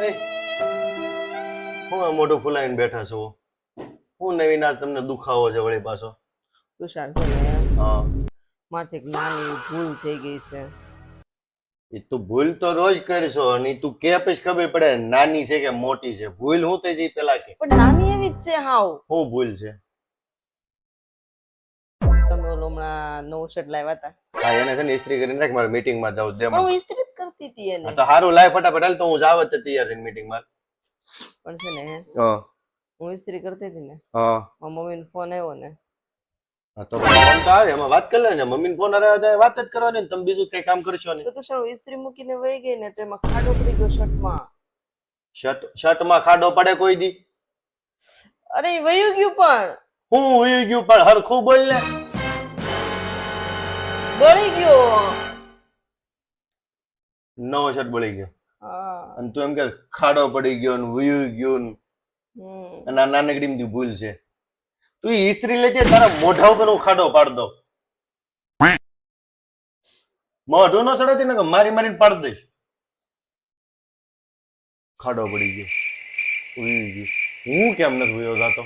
એ હું આ મોઢું ફૂલાઈને બેઠા છો? હું નવીન આજ તમને દુખાવો છે વળી પાછો? તુષાર છે ને હા, માથે એક નાની ભૂલ થઈ ગઈ છે. એ તું ભૂલ તો રોજ કરશો અને તું કે પછી ખબર પડે નાની છે કે મોટી છે. ભૂલ હું થઈ જઈ પેલા કે પણ નાની એવી જ છે હાવ. હું ભૂલ છે? તમે ઓલો હમણાં નવું શર્ટ લાવ્યા હતા હા, એને છે ને ઇસ્ત્રી કરીને રાખ, મારે મીટિંગમાં જાવ દે પણ હું મને. ઇસ્ત્રી જ કરતી હતી એને. હા તો હારું લાય ફટાફટ, હાલ તો હું જાવ જ તૈયાર રહીને મીટિંગમાં. પણ છે ને હા હું ઇસ્ત્રી કરતી હતી ને હા મારા મમ્મીનો ફોન આવ્યો ને હા, તો ફોન તો આવે, એમાં વાત કરી લે ને. મમ્મીને ફોન આવે તો વાત જ કરવાની ને, તમે બીજું કઈ કામ કરશો તો નહીં. તુષાર હું ઇસ્ત્રી મૂકીને વહી ગઈ ને તો એમાં ખાડો પડી ગયો શર્ટમાં. શર્ટમાં ખાડો પડે કોઈ દી? અરે એ વયું ગયું પણ હું ઉઈ ગયું પણ હરખું બોલ ને. બળી ગયો. નવો શર્ટ બળી ગયો હા અને તું એમ કે ખાડો પડી ગયો ને ઉઈ ગયું ને, અને આ નાનકડી એમથી ભૂલ છે. તું ઈ ઇસ્ત્રી લેતી હોય, તારા મોઢા ઉપર હું ખાડો પાડ દઉં. મોઢું નો સડાતી ને કે મારી મારીને પાડ દઈશ. ખાડો પડી ગયો, ઉઈ ગયું. હું કેમ નથી ઉયો જાતો?